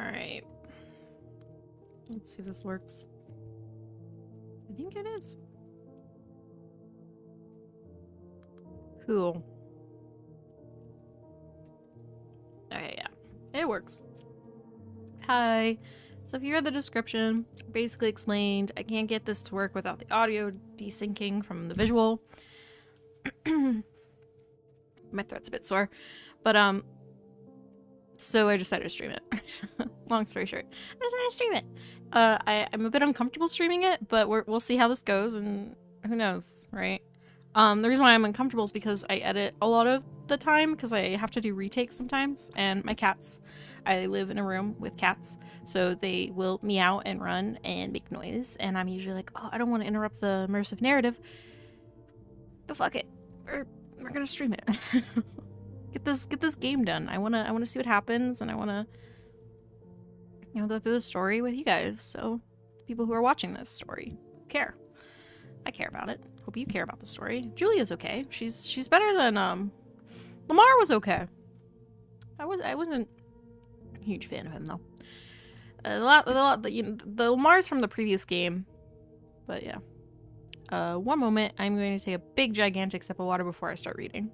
Alright. Let's see if this works. I think it is. Cool. Okay, yeah. It works. Hi. So if you read the description, basically explained I can't get this to work without the audio desyncing from the visual. My throat's a bit sore. But so I decided to stream it. Long story short, I decided to stream it. I'm a bit uncomfortable streaming it, but we'll see how this goes, and who knows, right? The reason why I'm uncomfortable is because I edit a lot of the time because I have to do retakes sometimes, and my cats, I live in a room with cats, so they will meow and run and make noise, and I'm usually like, oh, I don't want to interrupt the immersive narrative, but fuck it, we're gonna stream it. Get this game done. I wanna see what happens, and I wanna, you know, go through the story with you guys. So, people who are watching this story care. I care about it. Hope you care about the story. Julia's okay. She's better than Lamar was okay. I wasn't a huge fan of him though. You know, the Lamar's from the previous game, but yeah. One moment. I'm going to take a big gigantic sip of water before I start reading.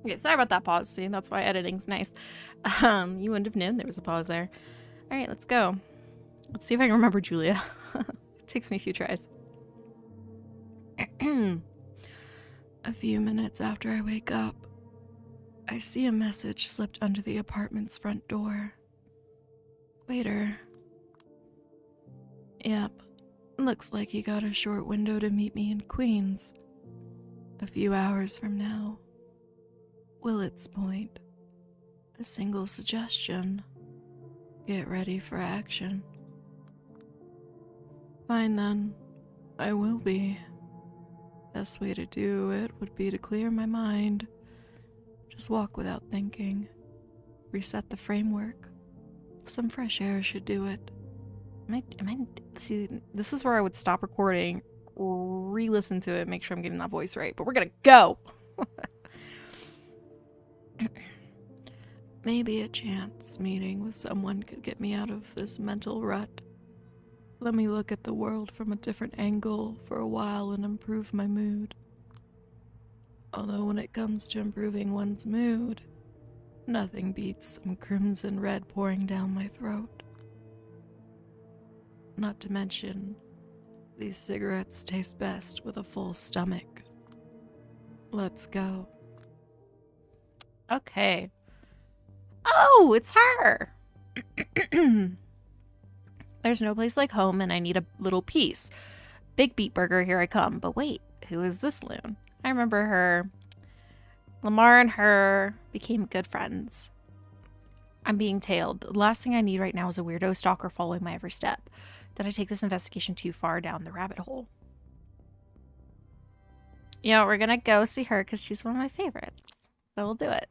Okay, sorry about that pause. See, that's why editing's nice. You wouldn't have known there was a pause there. All right, let's go. Let's see if I can remember Julia. It takes me a few tries. A few minutes after I wake up, I see a message slipped under the apartment's front door. Waiter. Yep, looks like he got a short window to meet me in Queens. A few hours from now. Willet's Point. A single suggestion. Get ready for action. Fine then. I will be. Best way to do it would be to clear my mind. Just walk without thinking. Reset the framework. Some fresh air should do it. See, this is where I would stop recording, re-listen to it, make sure I'm getting that voice right. But we're gonna go! Maybe a chance meeting with someone could get me out of this mental rut. Let me look at the world from a different angle for a while and improve my mood. Although when it comes to improving one's mood, nothing beats some crimson red pouring down my throat. Not to mention, these cigarettes taste best with a full stomach. Let's go. Okay. Oh, it's her! There's no place like home and I need a little piece. Big Beat Burger, here I come. But wait, who is this loon? I remember her. Lamar and her became good friends. I'm being tailed. The last thing I need right now is a weirdo stalker following my every step. Did I take this investigation too far down the rabbit hole? You know, we're gonna go see her because she's one of my favorites. So we'll do it.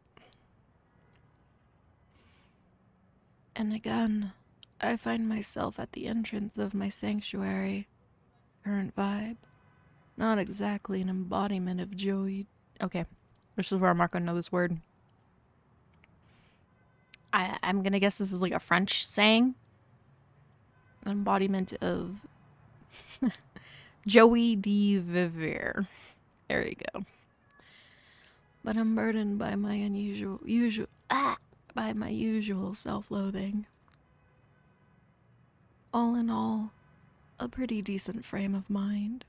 And again, I find myself at the entrance of my sanctuary. Current vibe. Not exactly an embodiment of Joey. Okay, this is where I'm not gonna know this word. I'm gonna guess this is like a French saying. An embodiment of Joey de Vivier. There you go. But I'm burdened by my by my usual self-loathing. All in all, a pretty decent frame of mind.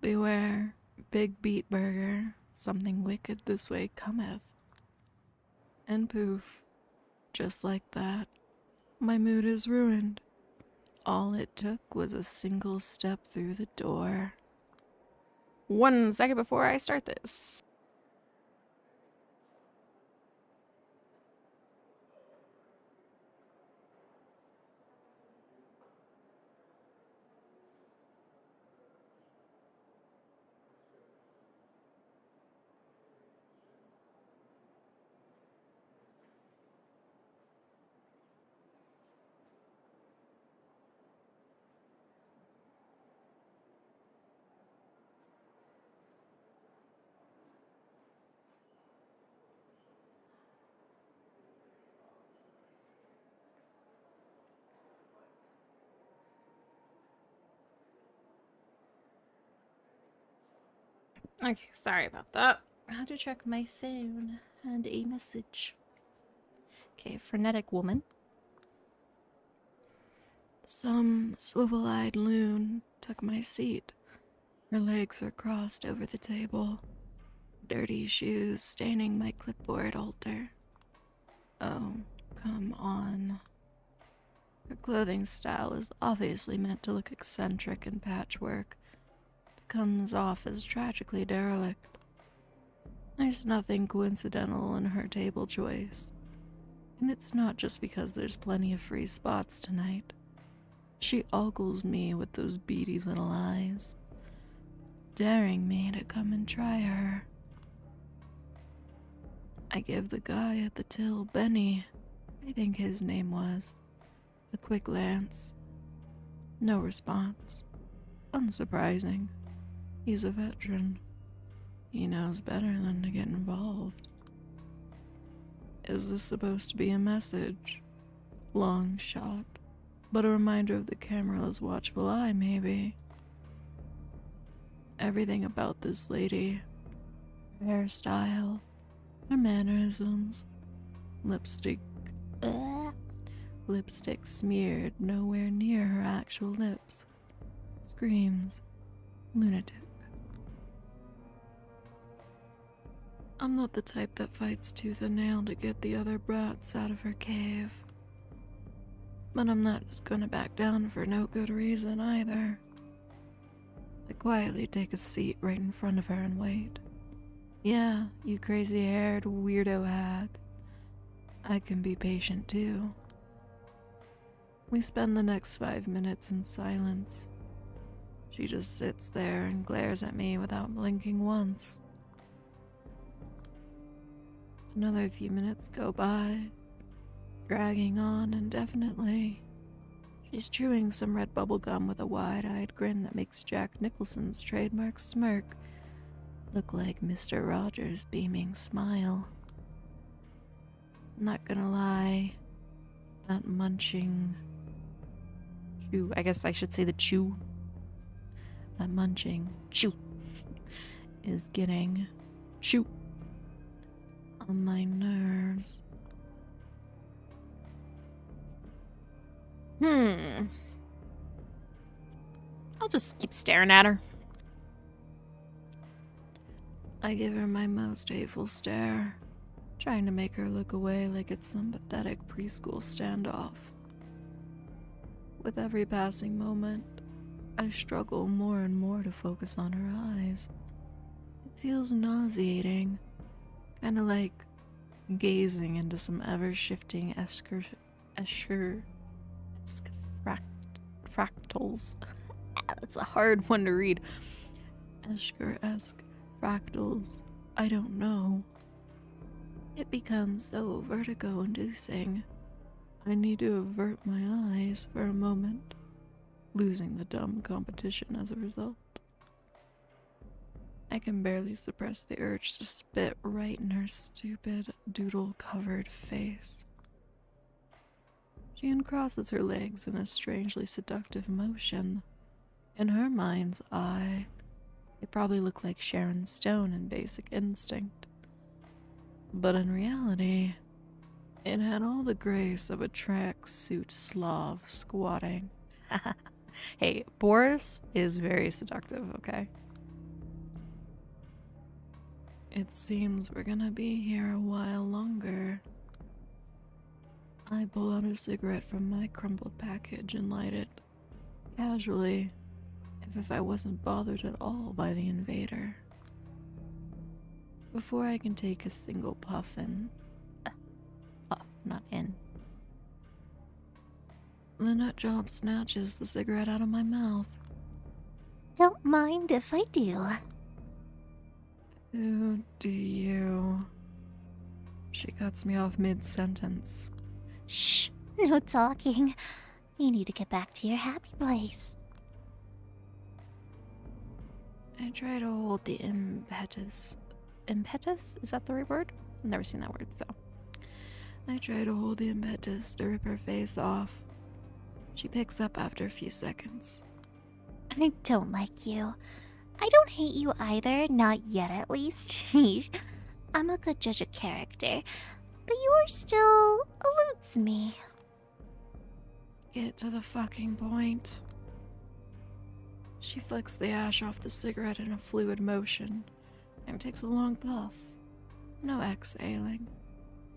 Beware, Big Beat Burger, something wicked this way cometh. And poof, just like that, my mood is ruined. All it took was a single step through the door. 1 second before I start this. Okay, sorry about that. I had to check my phone and a message. Okay, frenetic woman. Some swivel-eyed loon took my seat. Her legs are crossed over the table. Dirty shoes staining my clipboard altar. Oh, come on. Her clothing style is obviously meant to look eccentric and patchwork, but comes off as tragically derelict. There's nothing coincidental in her table choice, and it's not just because there's plenty of free spots tonight. She ogles me with those beady little eyes, daring me to come and try her. I give the guy at the till, Benny, I think his name was, a quick glance. No response. Unsurprising. He's a veteran. He knows better than to get involved. Is this supposed to be a message? Long shot, but a reminder of the camera's watchful eye, maybe. Everything about this lady, her hairstyle, her mannerisms, lipstick smeared nowhere near her actual lips, screams lunatic. I'm not the type that fights tooth and nail to get the other brats out of her cave. But I'm not just gonna back down for no good reason either. I quietly take a seat right in front of her and wait. Yeah, you crazy-haired weirdo hag. I can be patient too. We spend the next 5 minutes in silence. She just sits there and glares at me without blinking once. Another few minutes go by, dragging on indefinitely. She's chewing some red bubble gum with a wide-eyed grin that makes Jack Nicholson's trademark smirk look like Mr. Rogers' beaming smile. Not gonna lie, that munching chew, I guess I should say the chew. That munching chew is getting chew on my nerves. I'll just keep staring at her. I give her my most hateful stare, trying to make her look away like it's some pathetic preschool standoff. With every passing moment, I struggle more and more to focus on her eyes. It feels nauseating, kind of like gazing into some ever-shifting fractals. That's a hard one to read. Escher-esque fractals. I don't know. It becomes so vertigo-inducing. I need to avert my eyes for a moment, losing the dumb competition as a result. I can barely suppress the urge to spit right in her stupid, doodle-covered face. She uncrosses her legs in a strangely seductive motion. In her mind's eye, they probably look like Sharon Stone in Basic Instinct. But in reality, it had all the grace of a tracksuit Slav squatting. Hey, Boris is very seductive, okay? It seems we're gonna be here a while longer. I pull out a cigarette from my crumpled package and light it, casually, as if I wasn't bothered at all by the invader. Before I can take a single puff and... puff, not in. The nutjob snatches the cigarette out of my mouth. Don't mind if I do. Who do you... She cuts me off mid-sentence. Shh, no talking. You need to get back to your happy place. I try to hold the impetus. Impetus? Is that the right word? I've never seen that word, so. I try to hold the impetus to rip her face off. She picks up after a few seconds. I don't like you. I don't hate you either, not yet at least. Sheesh. I'm a good judge of character, but yours still eludes me. Get to the fucking point. She flicks the ash off the cigarette in a fluid motion and takes a long puff. No exhaling.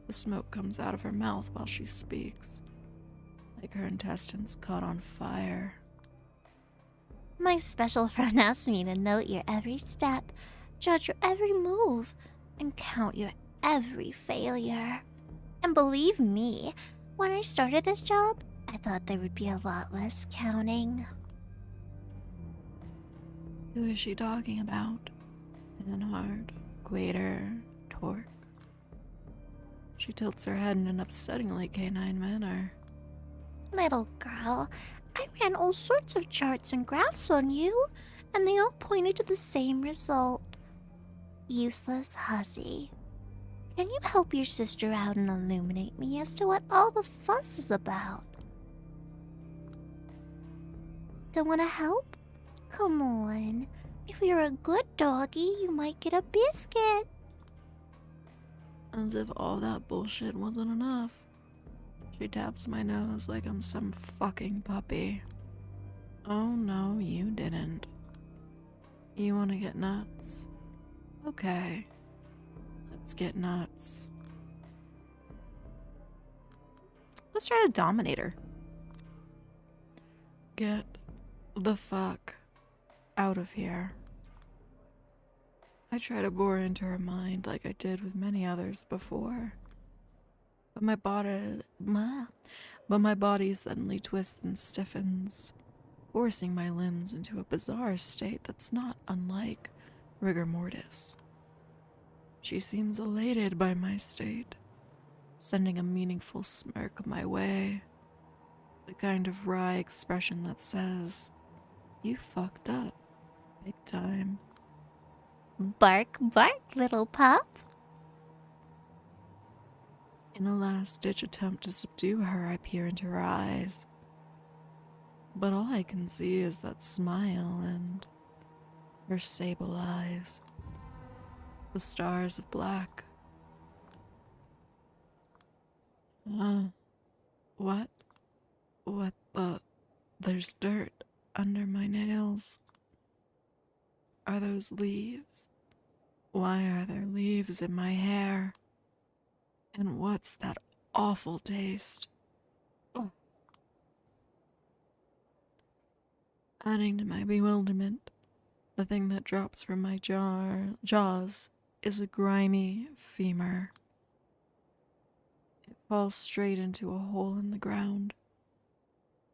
The smoke comes out of her mouth while she speaks, like her intestines caught on fire. My special friend asked me to note your every step, judge your every move, and count your every failure. And believe me, when I started this job, I thought there would be a lot less counting. Who is she talking about? Panhard, Quater, Torque? She tilts her head in an upsettingly canine manner. Little girl, I ran all sorts of charts and graphs on you, and they all pointed to the same result. Useless hussy. Can you help your sister out and illuminate me as to what all the fuss is about? Don't want to help? Come on. If you're a good doggy, you might get a biscuit. As if all that bullshit wasn't enough. She taps my nose like I'm some fucking puppy. Oh no, you didn't. You want to get nuts? Okay. Let's get nuts. Let's try to dominate her. Get the fuck out of here. I try to bore into her mind like I did with many others before. But my body suddenly twists and stiffens, forcing my limbs into a bizarre state that's not unlike rigor mortis. She seems elated by my state, sending a meaningful smirk my way, the kind of wry expression that says, "You fucked up, big time." Bark, bark, little pup. In a last-ditch attempt to subdue her, I peer into her eyes. But all I can see is that smile and her sable eyes. The stars of black. What? What the? There's dirt under my nails. Are those leaves? Why are there leaves in my hair? And what's that awful taste? Oh. Adding to my bewilderment, the thing that drops from my jaws is a grimy femur. It falls straight into a hole in the ground,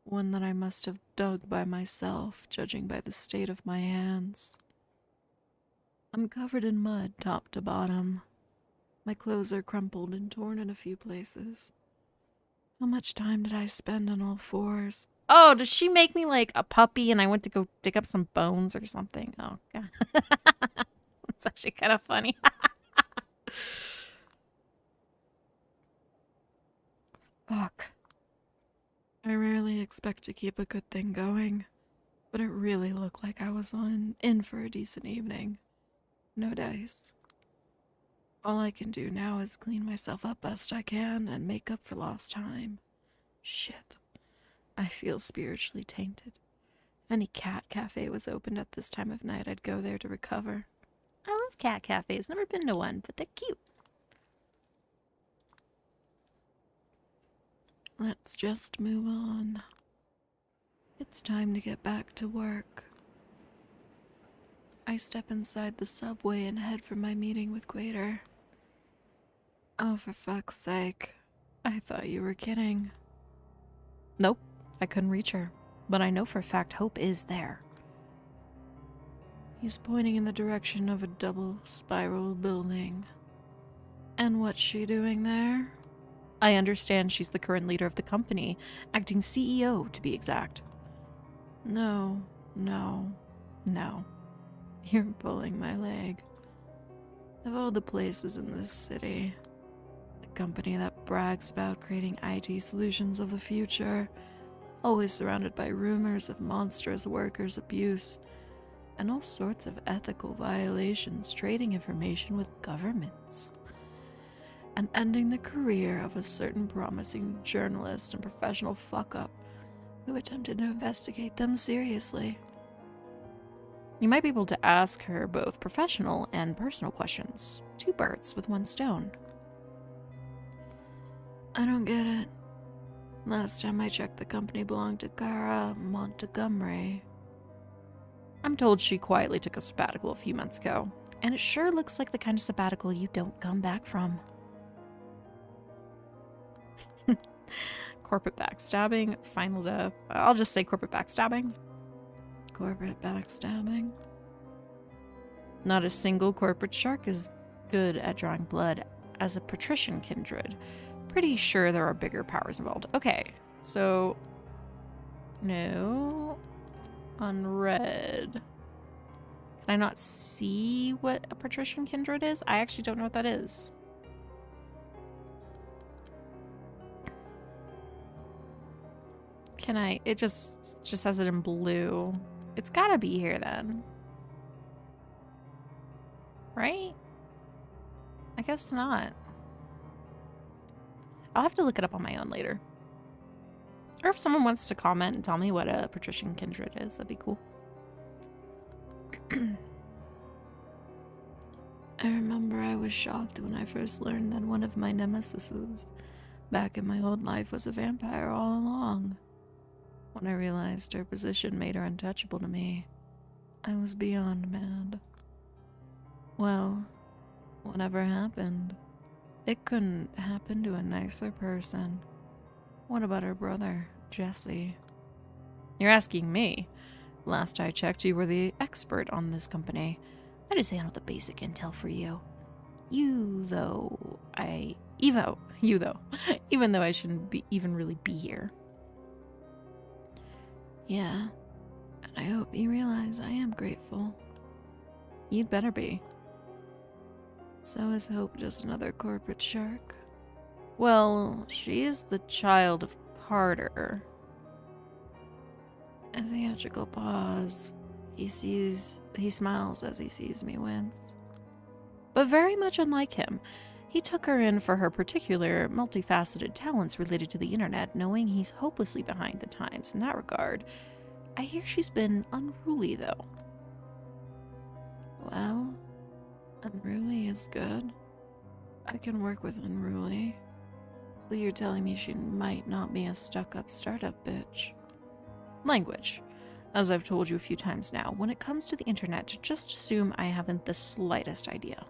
one that I must have dug by myself, judging by the state of my hands. I'm covered in mud top to bottom. My clothes are crumpled and torn in a few places. How much time did I spend on all fours? Oh, does she make me like a puppy and I went to go dig up some bones or something? Oh, God. That's actually kind of funny. Fuck. I rarely expect to keep a good thing going, but it really looked like I was in for a decent evening. No dice. All I can do now is clean myself up best I can and make up for lost time. Shit. I feel spiritually tainted. If any cat cafe was opened at this time of night, I'd go there to recover. I love cat cafes. Never been to one, but they're cute. Let's just move on. It's time to get back to work. I step inside the subway and head for my meeting with Quater. Oh, for fuck's sake. I thought you were kidding. Nope, I couldn't reach her, but I know for a fact Hope is there. He's pointing in the direction of a double spiral building. And what's she doing there? I understand she's the current leader of the company, acting CEO to be exact. No. You're pulling my leg. Of all the places in this city, the company that brags about creating IT solutions of the future, always surrounded by rumors of monstrous workers' abuse, and all sorts of ethical violations, trading information with governments, and ending the career of a certain promising journalist and professional fuck-up who attempted to investigate them seriously. You might be able to ask her both professional and personal questions. 2 birds with 1 stone. I don't get it. Last time I checked, the company belonged to Cara Montgomery. I'm told she quietly took a sabbatical a few months ago, and it sure looks like the kind of sabbatical you don't come back from. Corporate backstabbing, final death. I'll just say corporate backstabbing. Corporate backstabbing. Not a single corporate shark is good at drawing blood as a patrician kindred. Pretty sure there are bigger powers involved. Okay, so no. Unread. Can I not see what a patrician kindred is? I actually don't know what that is. Can I? It just has it in blue. It's gotta be here then. Right? I guess not. I'll have to look it up on my own later. Or if someone wants to comment and tell me what a patrician kindred is, that'd be cool. I remember I was shocked when I first learned that one of my nemesises back in my old life was a vampire all along. When I realized her position made her untouchable to me, I was beyond mad. Well, whatever happened, it couldn't happen to a nicer person. What about her brother, Jesse? You're asking me. Last I checked, you were the expert on this company. I just handled the basic intel for you. Even though I shouldn't even really be here. Yeah, and I hope you realize I am grateful. You'd better be. So is Hope just another corporate shark? Well, she is the child of Carter. A theatrical pause. He smiles as he sees me wince. But very much unlike him, he took her in for her particular multifaceted talents related to the internet, knowing he's hopelessly behind the times in that regard. I hear she's been unruly, though. Well, unruly is good. I can work with unruly. So you're telling me she might not be a stuck-up startup bitch? Language. As I've told you a few times now, when it comes to the internet, just assume I haven't the slightest idea.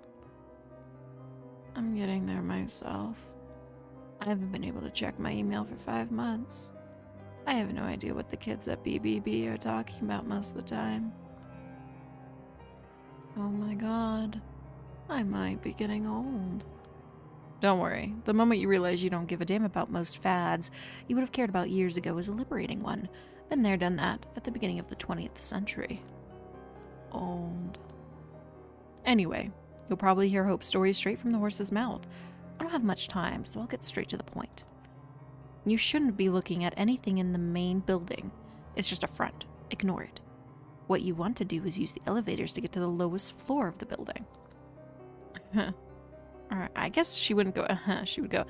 I'm getting there myself. I haven't been able to check my email for 5 months. I have no idea what the kids at BBB are talking about most of the time. Oh my god. I might be getting old. Don't worry. The moment you realize you don't give a damn about most fads you would have cared about years ago is a liberating one. Been there, done that, at the beginning of the 20th century. Old. Anyway, you'll probably hear Hope's story straight from the horse's mouth. I don't have much time, so I'll get straight to the point. You shouldn't be looking at anything in the main building. It's just a front. Ignore it. What you want to do is use the elevators to get to the lowest floor of the building. Alright, I guess she wouldn't go, she would go,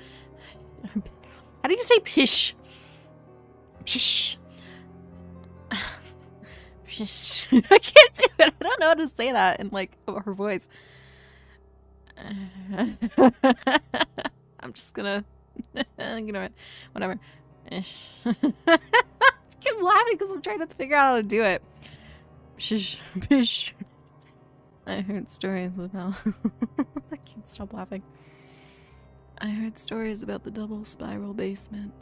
how do you say pish? Pish. Pish. I can't do it. I don't know how to say that in, like, her voice. I'm just gonna, you know what, whatever. I keep laughing because I'm trying to figure out how to do it. Pish. Pish. I heard stories about... I can't stop laughing. I heard stories about the double spiral basement,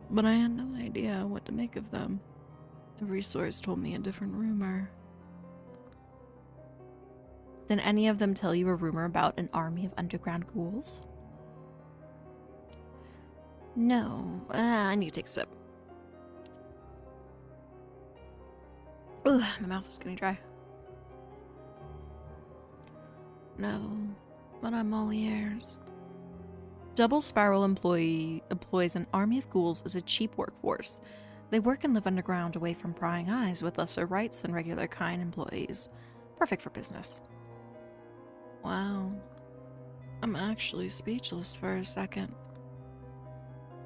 but I had no idea what to make of them. Every source told me a different rumor. Did any of them tell you a rumor about an army of underground ghouls? No. I need to take a sip. Ugh, my mouth is getting dry. No, but I'm all ears. Double Spiral employs an army of ghouls as a cheap workforce. They work and live underground away from prying eyes with lesser rights than regular kind employees. Perfect for business. Wow. I'm actually speechless for a second.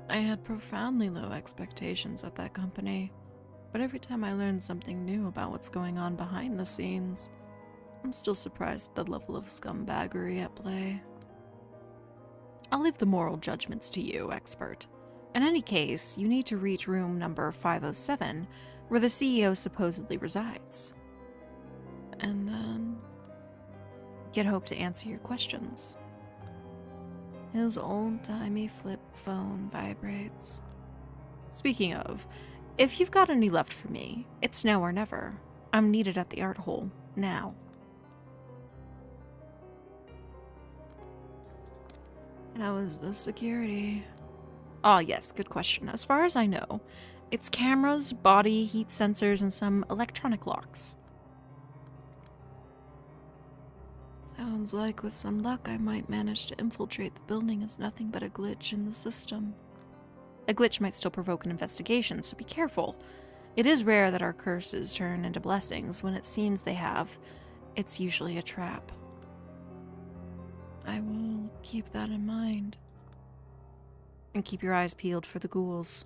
I had profoundly low expectations at that company, but every time I learn something new about what's going on behind the scenes, I'm still surprised at the level of scumbaggery at play. I'll leave the moral judgments to you, expert. In any case, you need to reach room number 507, where the CEO supposedly resides. And then get Hope to answer your questions. His old-timey flip phone vibrates. Speaking of, if you've got any left for me, it's now or never. I'm needed at the art hole, now. How is the security? Ah, yes, good question. As far as I know, it's cameras, body, heat sensors, and some electronic locks. Sounds like with some luck I might manage to infiltrate the building as nothing but a glitch in the system. A glitch might still provoke an investigation, so be careful. It is rare that our curses turn into blessings. When it seems they have, it's usually a trap. I will keep that in mind. And keep your eyes peeled for the ghouls.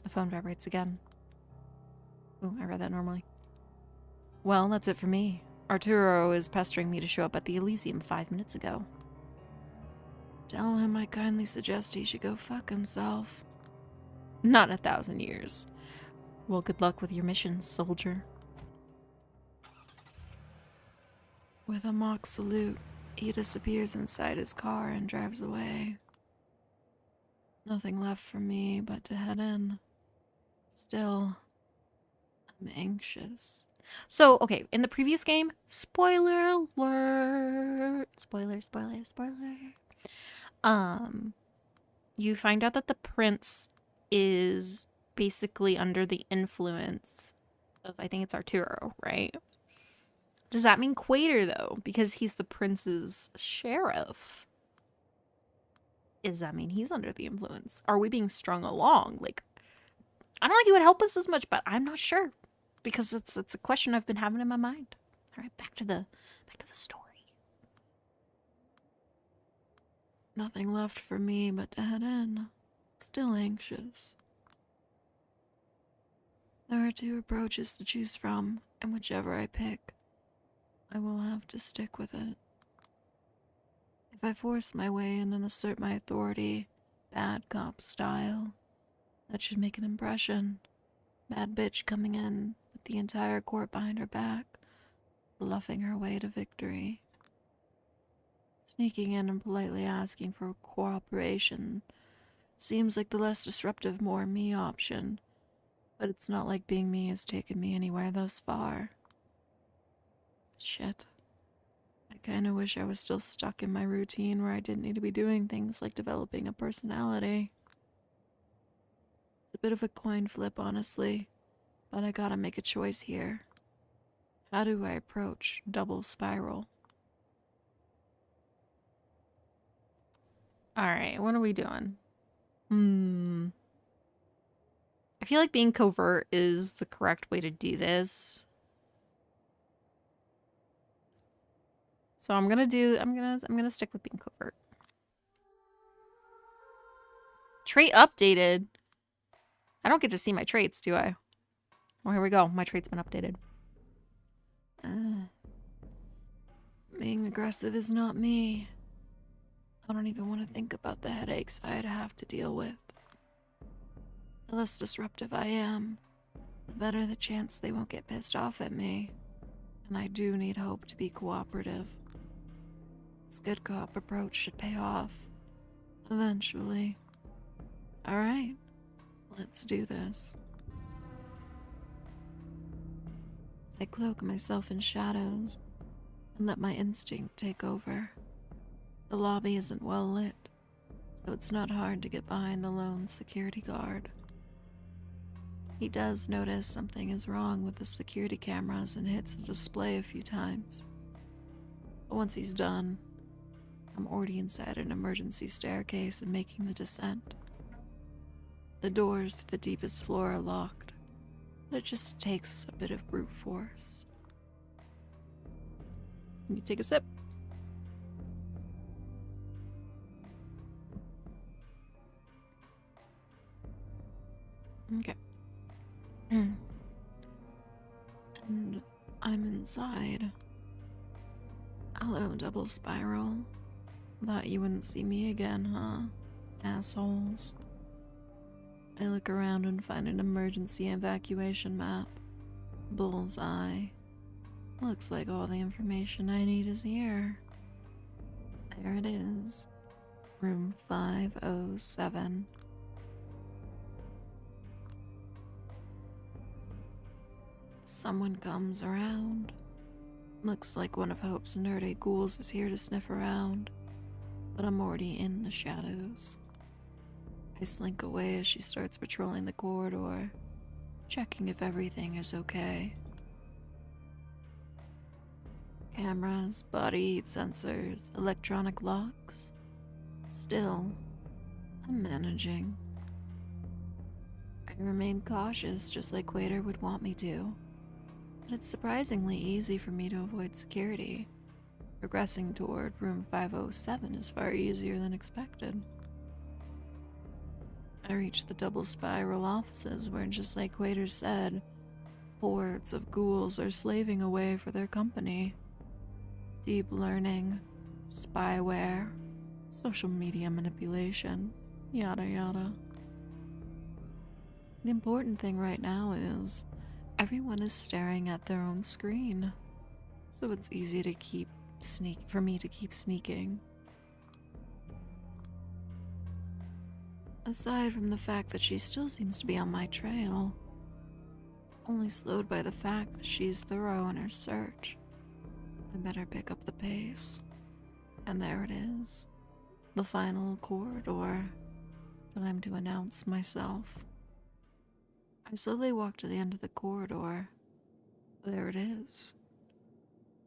The phone vibrates again. Ooh, I read that normally. Well, that's it for me. Arturo is pestering me to show up at the Elysium 5 minutes ago. Tell him I kindly suggest he should go fuck himself. Not in 1,000 years. Well, good luck with your mission, soldier. With a mock salute, he disappears inside his car and drives away. Nothing left for me but to head in. Still, I'm anxious. So, okay, in the previous game, spoiler alert. Spoiler. You find out that the prince is basically under the influence of, I think it's Arturo, right? Does that mean Quater, though? Because he's the prince's sheriff. Does that mean he's under the influence? Are we being strung along? Like, I don't think he would help us as much, but I'm not sure. Because it's a question I've been having in my mind. All right, back to the story. Nothing left for me but to head in. Still anxious. There are 2 approaches to choose from, and whichever I pick, I will have to stick with it. If I force my way in and assert my authority, bad cop style, that should make an impression. Bad bitch coming in with the entire court behind her back, bluffing her way to victory. Sneaking in and politely asking for cooperation seems like the less disruptive, more me option, but it's not like being me has taken me anywhere thus far. Shit. I kinda wish I was still stuck in my routine where I didn't need to be doing things like developing a personality. It's a bit of a coin flip, honestly, but I gotta make a choice here. How do I approach double spiral? Alright, what are we doing? I feel like being covert is the correct way to do this. So I'm gonna stick with being covert. Trait updated. I don't get to see my traits, do I? Well, here we go. My trait's been updated. Being aggressive is not me. I don't even want to think about the headaches I'd have to deal with. The less disruptive I am, the better the chance they won't get pissed off at me. And I do need Hope to be cooperative. This good cop approach should pay off. Eventually. Alright, let's do this. I cloak myself in shadows and let my instinct take over. The lobby isn't well lit, so it's not hard to get behind the lone security guard. He does notice something is wrong with the security cameras and hits the display a few times. But once he's done, I'm already inside an emergency staircase and making the descent. The doors to the deepest floor are locked, but it just takes a bit of brute force. You take a sip. Okay. And I'm inside. Hello, double spiral. Thought you wouldn't see me again, huh? Assholes. I look around and find an emergency evacuation map. Bullseye. Looks like all the information I need is here. There it is. Room 507. Someone comes around. Looks like one of Hope's nerdy ghouls is here to sniff around, but I'm already in the shadows. I slink away as she starts patrolling the corridor, checking if everything is okay. Cameras, body heat sensors, electronic locks. Still, I'm managing. I remain cautious just like Quater would want me to. But it's surprisingly easy for me to avoid security. Progressing toward room 507 is far easier than expected. I reach the double spiral offices where, just like Quater said, hordes of ghouls are slaving away for their company. Deep learning, spyware, social media manipulation, yada yada. The important thing right now is everyone is staring at their own screen, so it's easy to for me to keep sneaking. Aside from the fact that she still seems to be on my trail, only slowed by the fact that she's thorough in her search, I better pick up the pace. And there it is, the final corridor. Time to announce myself. I slowly walk to the end of the corridor. There it is.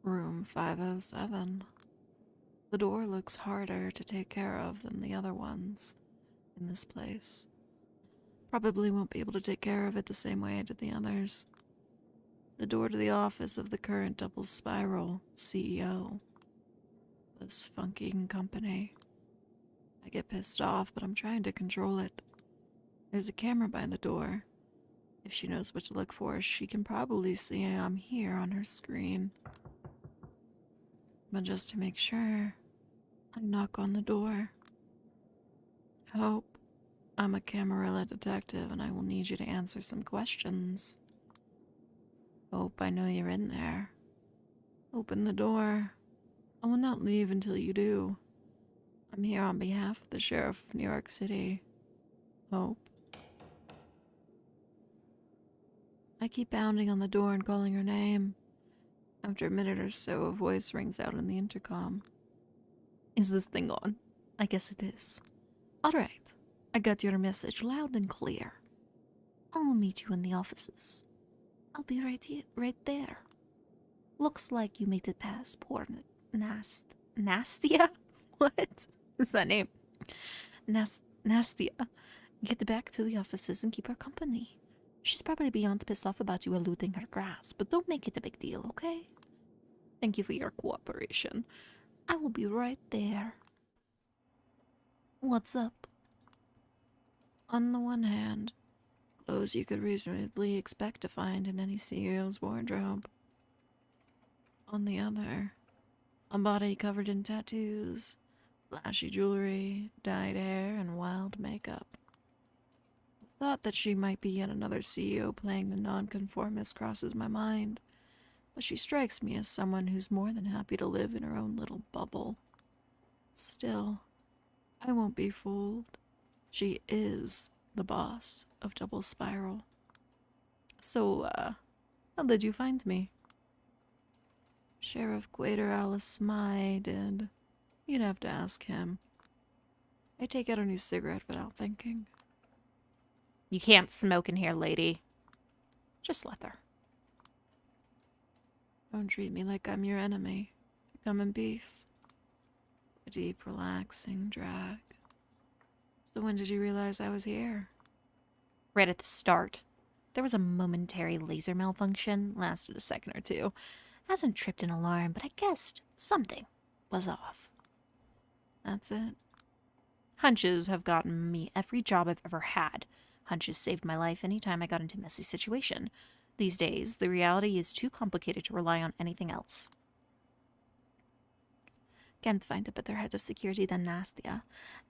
Room 507. The door looks harder to take care of than the other ones in this place. Probably won't be able to take care of it the same way I did the others. The door to the office of the current double spiral CEO. This funking company. I get pissed off, but I'm trying to control it. There's a camera by the door. If she knows what to look for, she can probably see I'm here on her screen. But just to make sure, I knock on the door. Hope, I'm a Camarilla detective and I will need you to answer some questions. Hope, I know you're in there. Open the door. I will not leave until you do. I'm here on behalf of the Sheriff of New York City. Hope. I keep pounding on the door and calling her name. After a minute or so, a voice rings out in the intercom. Is this thing on? I guess it is. Alright, I got your message loud and clear. I'll meet you in the offices. I'll be right there. Looks like you made it past poor Nastia? What is that name? Nastia. Get back to the offices and keep her company. She's probably beyond pissed off about you eluding her grasp, but don't make it a big deal, okay? Thank you for your cooperation. I will be right there. What's up? On the one hand, clothes you could reasonably expect to find in any CEO's wardrobe. On the other, a body covered in tattoos, flashy jewelry, dyed hair, and wild makeup. The thought that she might be yet another CEO playing the nonconformist crosses my mind, but she strikes me as someone who's more than happy to live in her own little bubble. Still, I won't be fooled. She is the boss of Double Spiral. So, how did you find me? Sheriff Quater Alice Mai did. You'd have to ask him. I take out a new cigarette without thinking. You can't smoke in here, lady. Just let her. Don't treat me like I'm your enemy. Come in peace. A deep, relaxing drag. So when did you realize I was here? right at the start. There was a momentary laser malfunction, lasted a second or two. Hasn't tripped an alarm, but I guessed something was off. That's it. Hunches have gotten me every job I've ever had. Hunches saved my life any time I got into a messy situation. These days, the reality is too complicated to rely on anything else. Can't find a better head of security than Nastia,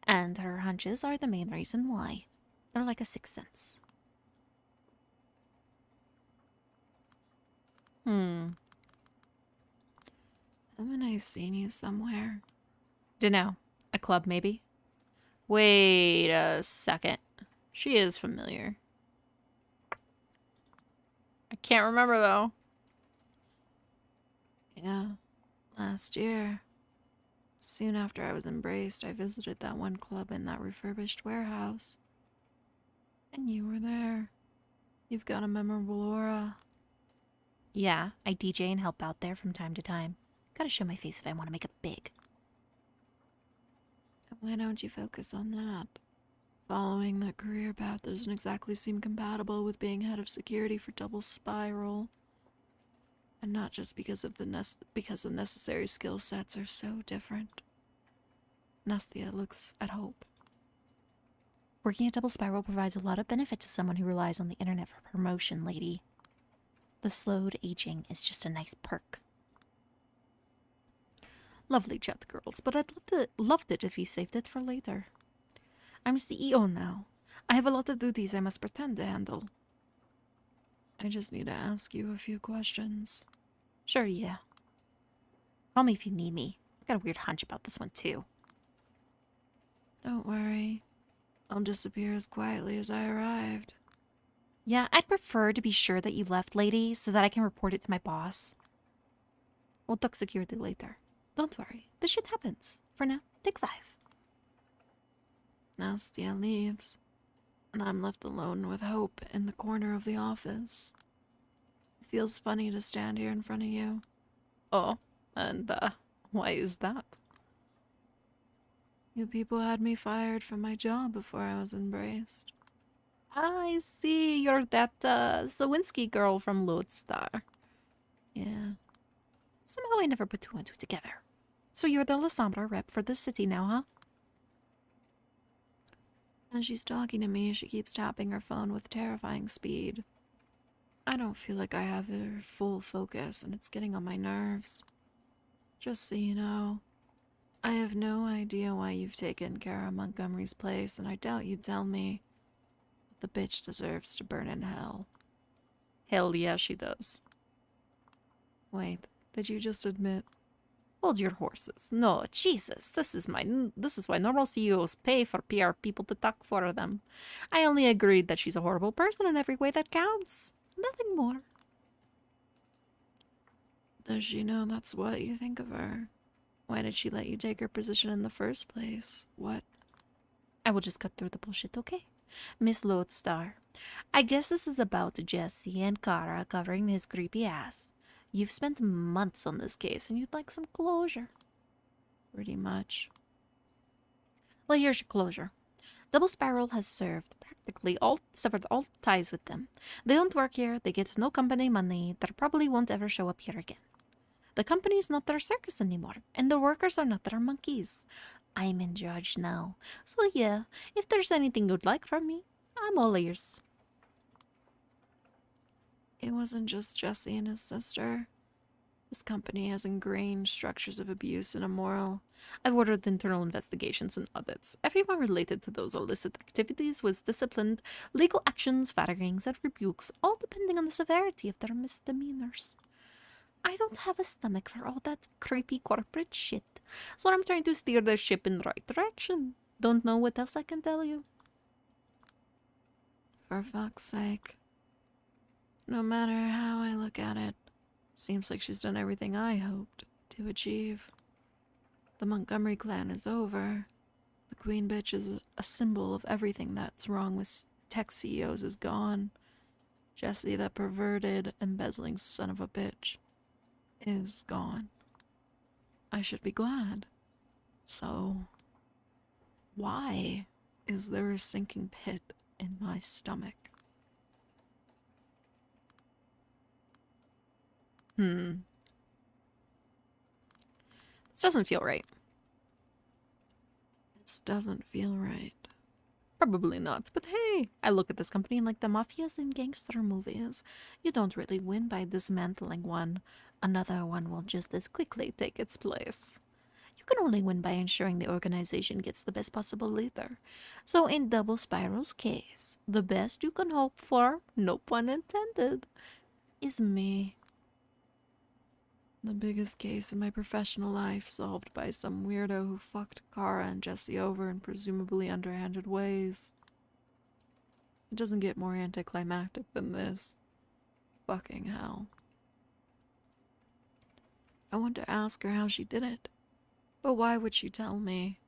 and her hunches are the main reason why. They're like a sixth sense. Haven't I seen you somewhere? Dunno. A club, maybe? Wait a second. She is familiar. I can't remember, though. Yeah. Last year. Soon after I was embraced, I visited that one club in that refurbished warehouse. And you were there. You've got a memorable aura. Yeah, I DJ and help out there from time to time. Gotta show my face if I want to make it big. Why don't you focus on that? Following that career path doesn't exactly seem compatible with being head of security for Double Spiral. And not just because the necessary skill sets are so different. Nastia looks at hope. Working at Double Spiral provides a lot of benefit to someone who relies on the internet for promotion, lady. The slowed aging is just a nice perk. Lovely chat, girls, but I'd loved it if you saved it for later. I'm CEO now. I have a lot of duties I must pretend to handle. I just need to ask you a few questions. Sure, yeah. Call me if you need me. I've got a weird hunch about this one, too. Don't worry. I'll disappear as quietly as I arrived. Yeah, I'd prefer to be sure that you left, lady, so that I can report it to my boss. We'll talk security later. Don't worry. This shit happens. For now, take 5. Nastia leaves, and I'm left alone with Hope in the corner of the office. It feels funny to stand here in front of you. Oh, and why is that? You people had me fired from my job before I was embraced. I see, you're that Sawinski girl from Lodestar. Yeah. Somehow I never put 2 and 2 together. So you're the Lasombra rep for this city now, huh? As she's talking to me, she keeps tapping her phone with terrifying speed. I don't feel like I have her full focus, and it's getting on my nerves. Just so you know, I have no idea why you've taken Kara Montgomery's place, and I doubt you'd tell me. But the bitch deserves to burn in hell. Hell yeah, she does. Wait, did you just admit? Hold your horses. No, Jesus, this is why normal CEOs pay for PR people to talk for them. I only agreed that she's a horrible person in every way that counts. Nothing more. Does she know that's what you think of her? Why did she let you take her position in the first place? What? I will just cut through the bullshit, okay? Miss Lodestar, I guess this is about Jesse and Kara covering his creepy ass. You've spent months on this case and you'd like some closure. Pretty much. Well, here's your closure. Double Spiral has severed all ties with them. They don't work here, they get no company money, they probably won't ever show up here again. The company's not their circus anymore, and the workers are not their monkeys. I'm in charge now. So yeah, if there's anything you'd like from me, I'm all ears. It wasn't just Jesse and his sister. This company has ingrained structures of abuse and immoral. I've ordered internal investigations and audits. Everyone related to those illicit activities was disciplined, legal actions, firings, and rebukes, all depending on the severity of their misdemeanors. I don't have a stomach for all that creepy corporate shit, so I'm trying to steer the ship in the right direction. Don't know what else I can tell you. For fuck's sake. No matter how I look at it, seems like she's done everything I hoped to achieve. The Montgomery clan is over. The queen bitch is a symbol of everything that's wrong with tech CEOs is gone. Jesse, that perverted, embezzling son of a bitch, is gone. I should be glad. So, why is there a sinking pit in my stomach? This doesn't feel right. This doesn't feel right. Probably not, but hey, I look at this company like the mafias in gangster movies. You don't really win by dismantling one. Another one will just as quickly take its place. You can only win by ensuring the organization gets the best possible leader. So in Double Spiral's case, the best you can hope for, no pun intended, is me. The biggest case in my professional life solved by some weirdo who fucked Kara and Jesse over in presumably underhanded ways. It doesn't get more anticlimactic than this. Fucking hell. I want to ask her how she did it, but why would she tell me?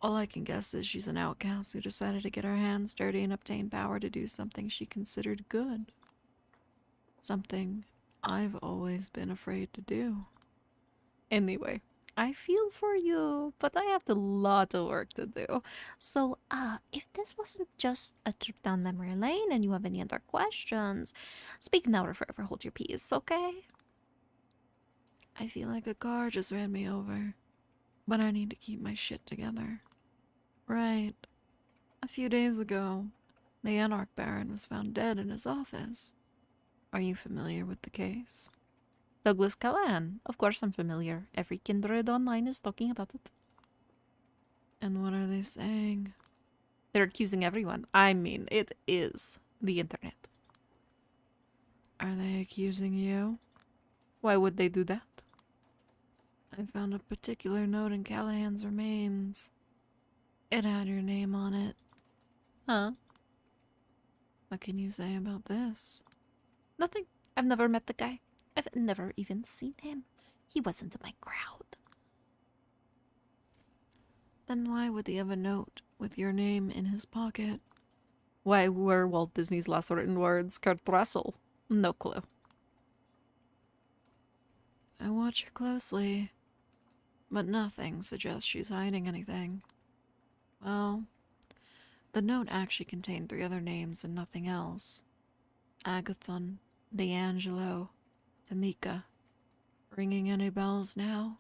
All I can guess is she's an outcast who decided to get her hands dirty and obtain power to do something she considered good. Something I've always been afraid to do. Anyway, I feel for you, but I have a lot of work to do. So, if this wasn't just a trip down memory lane and you have any other questions, speak now or forever hold your peace, okay? I feel like a car just ran me over, but I need to keep my shit together. Right. A few days ago, the Anarch Baron was found dead in his office. Are you familiar with the case? Douglas Callahan. Of course I'm familiar. Every kindred online is talking about it. And what are they saying? They're accusing everyone. I mean, it is the internet. Are they accusing you? Why would they do that? I found a particular note in Callahan's remains. It had your name on it. Huh? What can you say about this? Nothing. I've never met the guy. I've never even seen him. He wasn't in my crowd. Then why would he have a note with your name in his pocket? Why were Walt Disney's last written words Kurt Russell? No clue. I watch her closely, but nothing suggests she's hiding anything. Well, the note actually contained 3 other names and nothing else. Agathon, D'Angelo, Tamika. Ringing any bells now?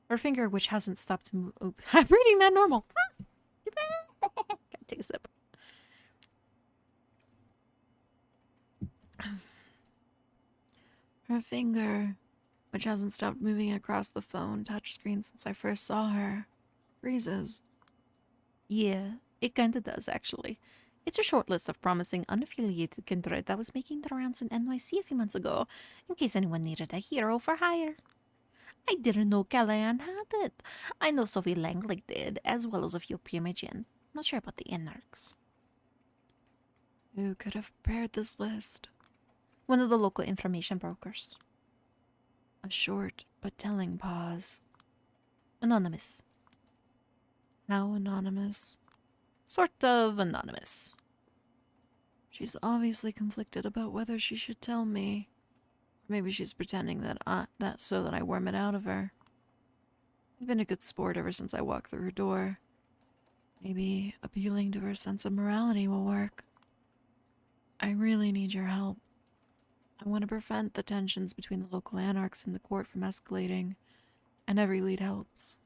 Her finger, which hasn't stopped to move. Oops, I'm reading that normal. Gotta take a sip. Her finger, which hasn't stopped moving across the phone touchscreen since I first saw her, freezes. Yeah, it kinda does, actually. It's a short list of promising unaffiliated kindred that was making the rounds in NYC a few months ago, in case anyone needed a hero for hire. I didn't know Callahan had it. I know Sophie Langley did, as well as a few Primogen. Not sure about the Anarchs. Who could have prepared this list? One of the local information brokers. A short but telling pause. Anonymous. How anonymous? Sort of anonymous. She's obviously conflicted about whether she should tell me. Or maybe she's pretending that I worm it out of her. I've been a good sport ever since I walked through her door. Maybe appealing to her sense of morality will work. I really need your help. I want to prevent the tensions between the local anarchs and the court from escalating, and every lead helps.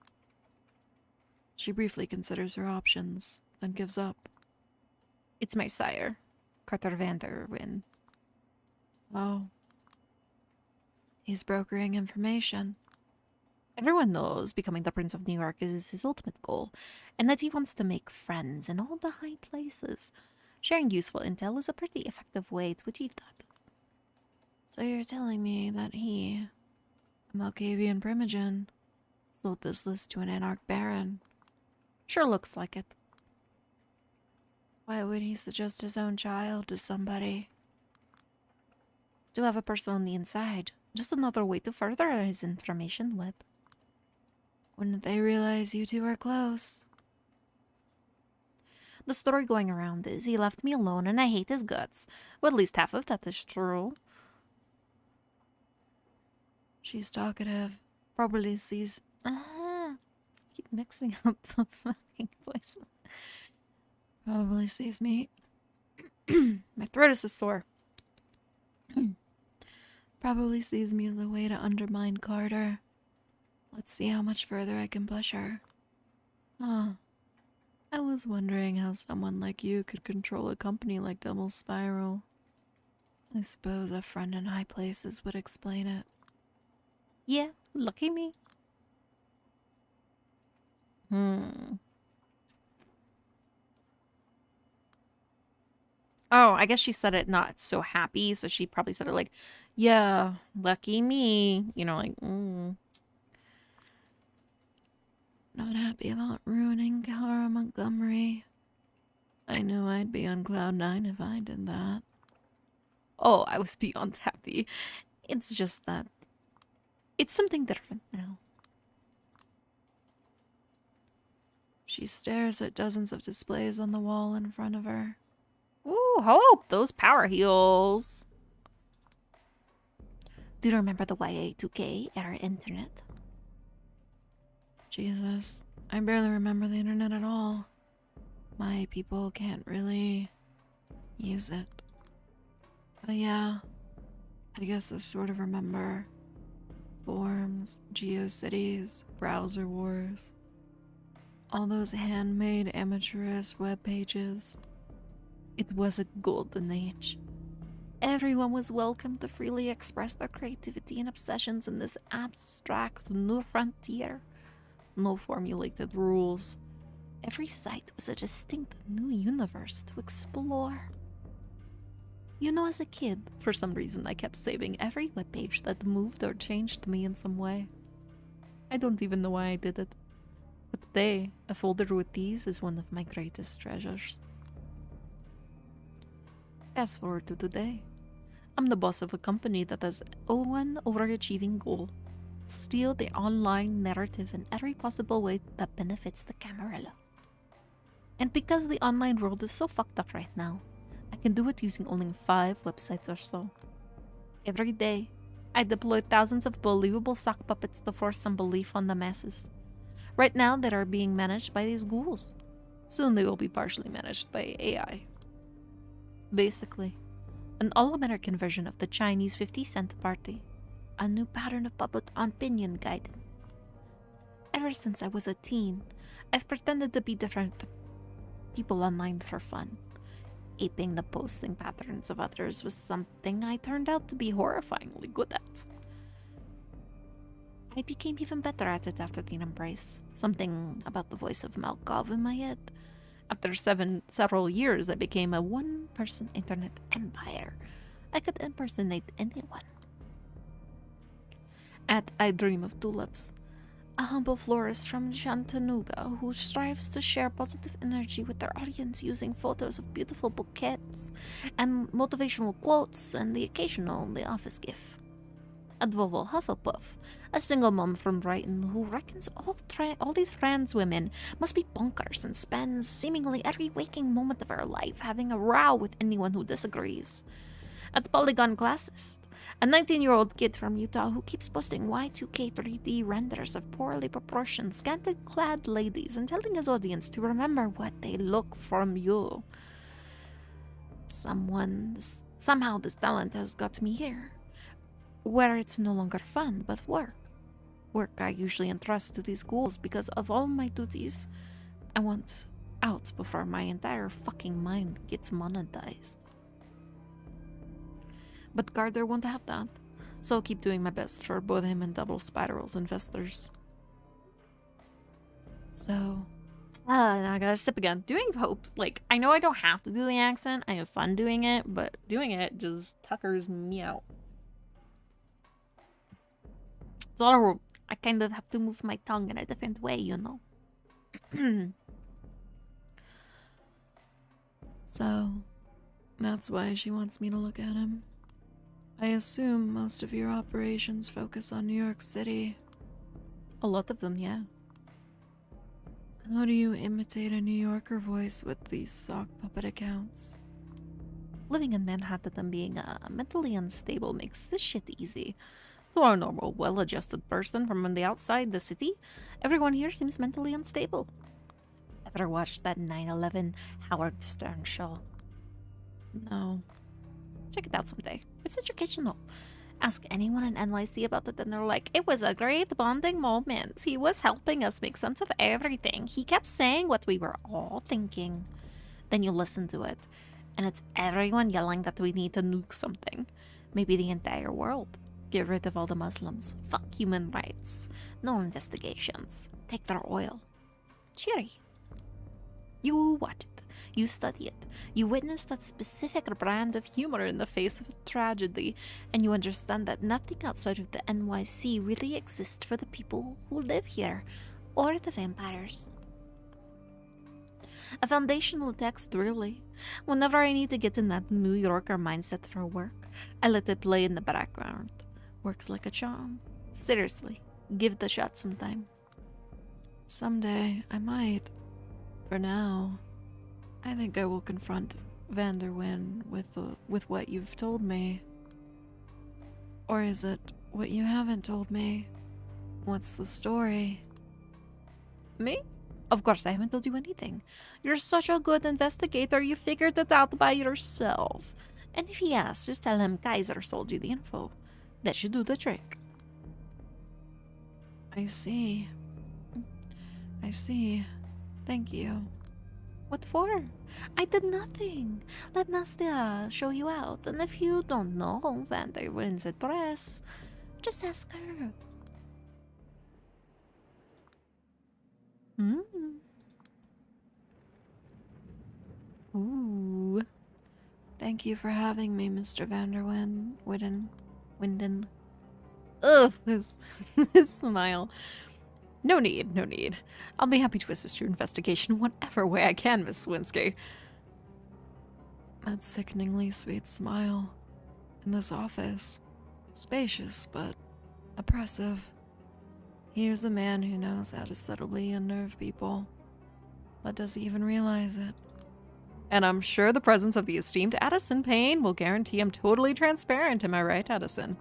She briefly considers her options, then gives up. It's my sire, Carter Vander Wyn. Oh. He's brokering information. Everyone knows becoming the Prince of New York is his ultimate goal, and that he wants to make friends in all the high places. Sharing useful intel is a pretty effective way to achieve that. So you're telling me that he, a Malkavian Primogen, sold this list to an Anarch Baron? Sure looks like it. Why would he suggest his own child to somebody? To have a person on the inside. Just another way to further his information web. Wouldn't they realize you two are close? The story going around is he left me alone and I hate his guts. Well, at least half of that is true. She's talkative. Probably sees... Keep mixing up the fucking voices. Probably sees me... My throat is so sore. Probably sees me as a way to undermine Carter. Let's see how much further I can push her. Huh. I was wondering how someone like you could control a company like Double Spiral. I suppose a friend in high places would explain it. Yeah, lucky me. Oh, I guess she said it not so happy, so she probably said it like, yeah, lucky me. You know, like, Not happy about ruining Cara Montgomery. I know I'd be on cloud 9 if I did that. Oh, I was beyond happy. It's just that it's something different now. She stares at dozens of displays on the wall in front of her. Ooh, hope! Those power heals! Do you remember the YA2K era internet? Jesus, I barely remember the internet at all. My people can't really use it. But yeah, I guess I sort of remember forums, GeoCities, browser wars, all those handmade amateurish web pages. It was a golden age. Everyone was welcome to freely express their creativity and obsessions in this abstract new frontier. No formulated rules. Every site was a distinct new universe to explore. You know, as a kid, for some reason I kept saving every webpage that moved or changed me in some way. I don't even know why I did it. But today, a folder with these is one of my greatest treasures. Fast forward to today. I'm the boss of a company that has one overachieving goal. Steal the online narrative in every possible way that benefits the Camarilla. And because the online world is so fucked up right now, I can do it using only 5 websites or so. Every day, I deploy thousands of believable sock puppets to force some belief on the masses. Right now, they are being managed by these ghouls. Soon they will be partially managed by AI. Basically, an all-American version of the Chinese 50-cent party. A new pattern of public opinion guidance. Ever since I was a teen, I've pretended to be different people online for fun. Aping the posting patterns of others was something I turned out to be horrifyingly good at. I became even better at it after the embrace. Something about the voice of Malkov in my head. After several years, I became a one-person internet empire. I could impersonate anyone. At I Dream of Tulips, a humble florist from Chattanooga who strives to share positive energy with their audience using photos of beautiful bouquets and motivational quotes and the occasional The Office gif. At Vovo Hufflepuff, a single mom from Brighton who reckons all these trans women must be bonkers and spends seemingly every waking moment of her life having a row with anyone who disagrees. At Polygon Classist, a 19-year-old kid from Utah who keeps posting Y2K 3D renders of poorly proportioned, scantily-clad ladies and telling his audience to remember what they look from you. Somehow this talent has got me here, where it's no longer fun, but work. Work I usually entrust to these ghouls because of all my duties. I want out before my entire fucking mind gets monetized. But Carter won't have that, so I'll keep doing my best for both him and Double Spiral's investors. So, now I gotta sip again. Doing hopes, like, I know I don't have to do the accent, I have fun doing it, but doing it just tuckers me out. So, I kind of have to move my tongue in a different way, you know? So, that's why she wants me to look at him. I assume most of your operations focus on New York City. A lot of them, yeah. How do you imitate a New Yorker voice with these sock puppet accounts? Living in Manhattan and being mentally unstable makes this shit easy. To our normal, well-adjusted person from the outside the city, everyone here seems mentally unstable. Ever watched that 9/11 Howard Stern show? No. Check it out someday. It's educational. Ask anyone in NYC about it and they're like, it was a great bonding moment. He was helping us make sense of everything. He kept saying what we were all thinking. Then you listen to it, and it's everyone yelling that we need to nuke something. Maybe the entire world. Get rid of all the Muslims. Fuck human rights. No investigations. Take their oil. Cheery. You watch it. You study it. You witness that specific brand of humor in the face of a tragedy, and you understand that nothing outside of the NYC really exists for the people who live here, or the vampires. A foundational text, really. Whenever I need to get in that New Yorker mindset for work, I let it play in the background. Works like a charm. Seriously, give it a shot sometime. Someday, I might. For now, I think I will confront Vanderwyn with what you've told me. Or is it what you haven't told me? What's the story? Me? Of course, I haven't told you anything. You're such a good investigator, you figured it out by yourself. And if he asks, just tell him Kaiser sold you the info. That should do the trick. I see. I see. Thank you. What for? I did nothing. Let Nastia show you out. And if you don't know Vanderwyn's address, just ask her. Ooh. Thank you for having me, Mr. Vanderwyn. Winden. Ugh, his smile. No need, no need. I'll be happy to assist your investigation whatever way I can, Miss Swinsky. That sickeningly sweet smile. In this office. Spacious, but oppressive. Here's a man who knows how to subtly unnerve people. But does he even realize it? And I'm sure the presence of the esteemed Addison Payne will guarantee I'm totally transparent. Am I right, Addison?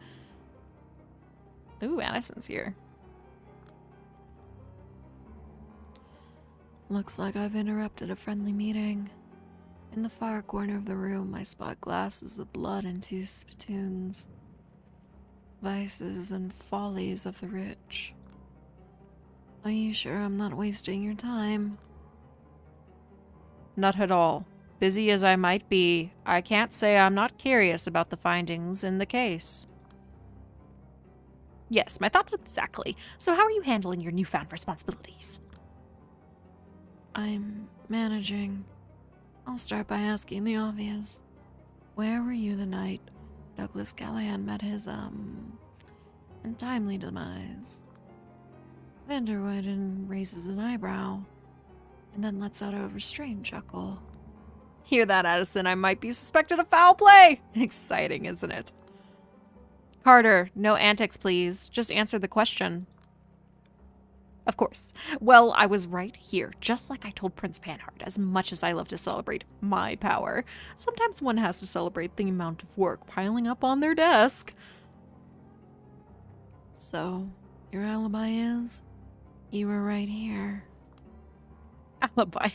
Ooh, Addison's here. Looks like I've interrupted a friendly meeting. In the far corner of the room, I spot glasses of blood and 2 spittoons. Vices and follies of the rich. Are you sure I'm not wasting your time? Not at all. Busy as I might be, I can't say I'm not curious about the findings in the case. Yes, my thoughts exactly. So how are you handling your newfound responsibilities? I'm managing. I'll start by asking the obvious. Where were you the night Douglas Callahan met his, untimely demise? Vanderwyn raises an eyebrow, and then lets out a restrained chuckle. Hear that, Addison? I might be suspected of foul play! Exciting, isn't it? Carter, no antics, please. Just answer the question. Of course. Well, I was right here, just like I told Prince Panhard. As much as I love to celebrate my power, sometimes one has to celebrate the amount of work piling up on their desk. So, your alibi is? You were right here. Alibi?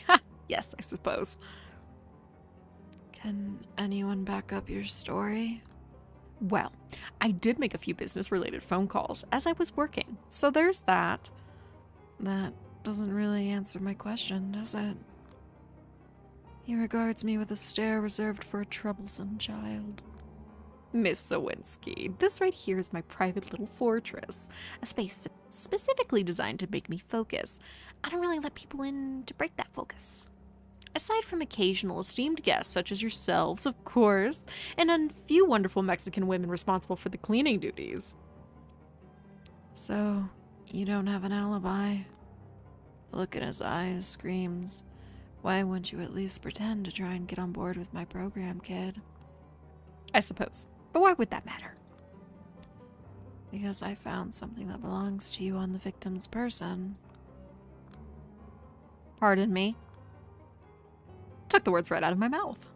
Yes, I suppose. Can anyone back up your story? Well, I did make a few business-related phone calls as I was working, so there's that. That doesn't really answer my question, does it? He regards me with a stare reserved for a troublesome child. Miss Sawinski, this right here is my private little fortress. A space specifically designed to make me focus. I don't really let people in to break that focus. Aside from occasional esteemed guests such as yourselves, of course, and a few wonderful Mexican women responsible for the cleaning duties. So, you don't have an alibi? The look in his eyes screams, why wouldn't you at least pretend to try and get on board with my program, kid? I suppose. But why would that matter? Because I found something that belongs to you on the victim's person. Pardon me? Took the words right out of my mouth.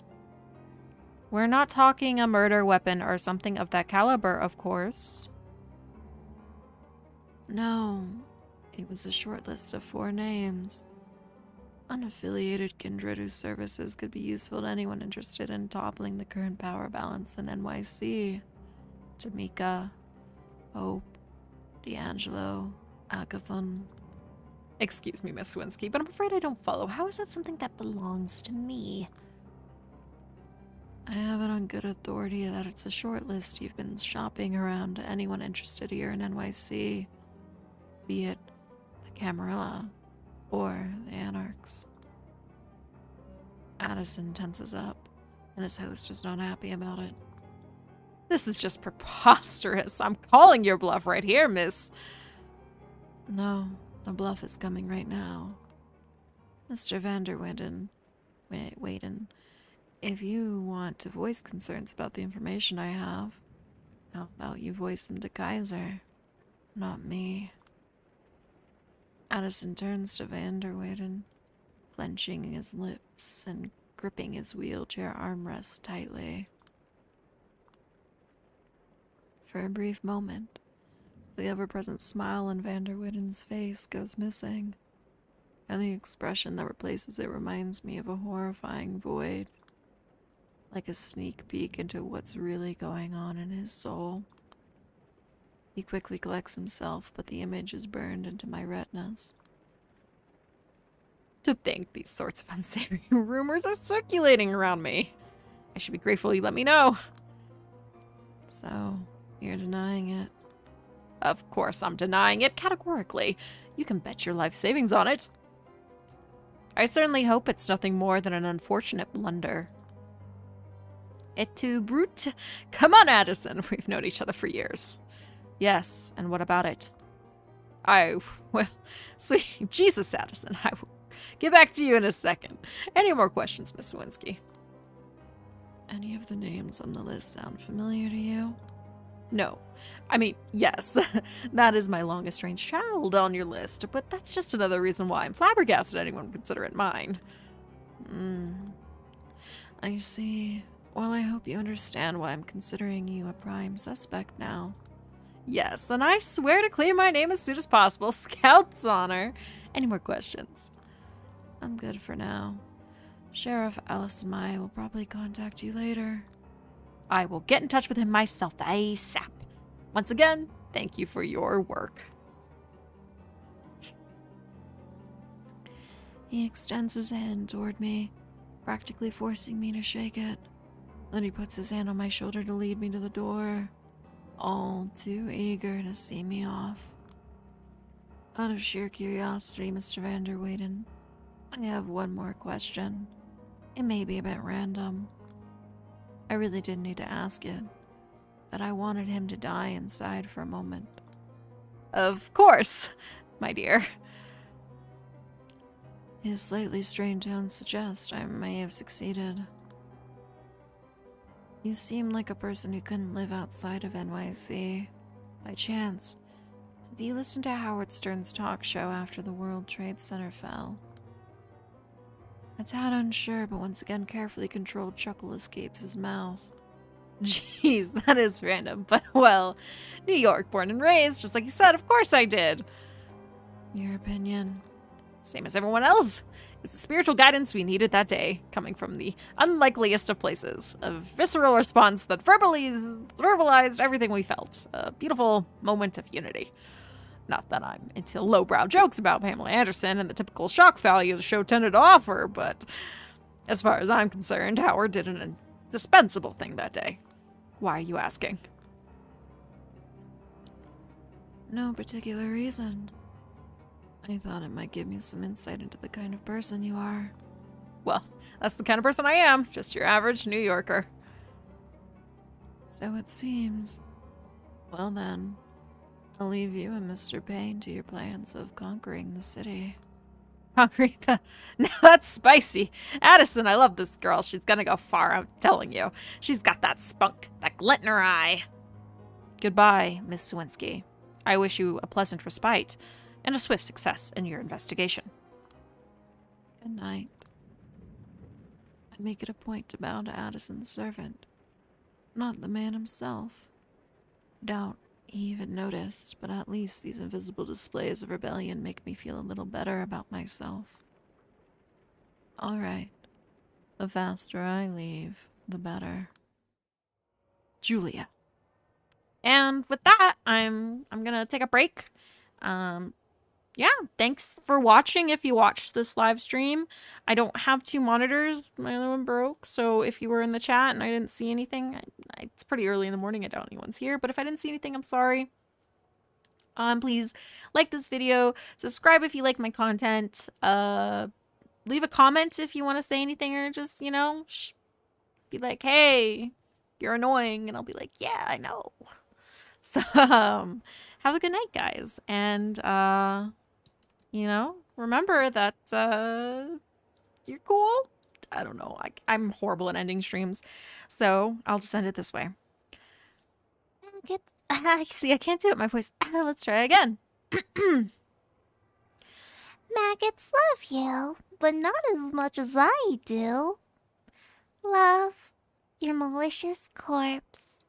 We're not talking a murder weapon or something of that caliber, of course. No, it was a short list of 4 names. Unaffiliated kindred whose services could be useful to anyone interested in toppling the current power balance in NYC. Tamika, Hope, D'Angelo, Agathon. Excuse me, Miss Winsky, but I'm afraid I don't follow. How is that something that belongs to me? I have it on good authority that it's a short list you've been shopping around to anyone interested here in NYC, be it the Camarilla or the Anarchs. Addison tenses up, and his host is not happy about it. This is just preposterous. I'm calling your bluff right here, miss. No, the bluff is coming right now. Mr. Vanderweyden, if you want to voice concerns about the information I have, how about you voice them to Kaiser, not me? Addison turns to Vanderweyden, clenching his lips and gripping his wheelchair armrest tightly. For a brief moment, the ever-present smile on Vanderweyden's face goes missing, and the expression that replaces it reminds me of a horrifying void, like a sneak peek into what's really going on in his soul. He quickly collects himself, but the image is burned into my retinas. To think these sorts of unsavory rumors are circulating around me. I should be grateful you let me know. So, you're denying it? Of course I'm denying it, categorically. You can bet your life savings on it. I certainly hope it's nothing more than an unfortunate blunder. Et tu, brute? Come on, Addison. We've known each other for years. Yes, and what about it? Well, sweet Jesus, Addison, I will get back to you in a second. Any more questions, Miss Winsky? Any of the names on the list sound familiar to you? No. I mean, yes, that is my longest-range child on your list, but that's just another reason why I'm flabbergasted anyone would consider it mine. I see. Well, I hope you understand why I'm considering you a prime suspect now. Yes, and I swear to clear my name as soon as possible. Scout's honor. Any more questions? I'm good for now. Sheriff Alice and I will probably contact you later. I will get in touch with him myself ASAP. Once again, thank you for your work. He extends his hand toward me, practically forcing me to shake it. Then he puts his hand on my shoulder to lead me to the door, all too eager to see me off. Out of sheer curiosity, Mr. Vanderweyden, I have one more question. It may be a bit random. I really didn't need to ask it, but I wanted him to die inside for a moment. Of course, my dear. His slightly strained tone suggests I may have succeeded. You seem like a person who couldn't live outside of NYC. By chance, have you listened to Howard Stern's talk show after the World Trade Center fell? A tad unsure, but once again carefully controlled chuckle escapes his mouth. Jeez, that is random, but well, New York, born and raised, just like you said, of course I did. Your opinion? Same as everyone else. It was the spiritual guidance we needed that day, coming from the unlikeliest of places. A visceral response that verbalized everything we felt. A beautiful moment of unity. Not that I'm into lowbrow jokes about Pamela Anderson and the typical shock value the show tended to offer, but as far as I'm concerned, Howard did an indispensable thing that day. Why are you asking? No particular reason. I thought it might give me some insight into the kind of person you are. Well, that's the kind of person I am. Just your average New Yorker. So it seems. Well then, I'll leave you and Mr. Payne to your plans of conquering the city. Conquering the... Now that's spicy. Addison, I love this girl. She's gonna go far, I'm telling you. She's got that spunk, that glint in her eye. Goodbye, Miss Swinsky. I wish you a pleasant respite and a swift success in your investigation. Good night. I make it a point to bow to Addison's servant, not the man himself. Doubt he even noticed, but at least these invisible displays of rebellion make me feel a little better about myself. All right. The faster I leave, the better. Julia. And with that, I'm gonna take a break. Yeah, thanks for watching if you watched this live stream. I don't have two monitors. My other one broke, so if you were in the chat and I didn't see anything, it's pretty early in the morning. I doubt anyone's here, but if I didn't see anything, I'm sorry. Please like this video, subscribe if you like my content, leave a comment if you want to say anything, or just, you know, be like, hey, you're annoying, and I'll be like, yeah, I know. So, have a good night, guys, and, you know, remember that, you're cool. I don't know. I'm horrible at ending streams, so I'll just end it this way. See, I can't do it. My voice. Let's try again. Maggots love you, but not as much as I do. Love, your malicious corpse.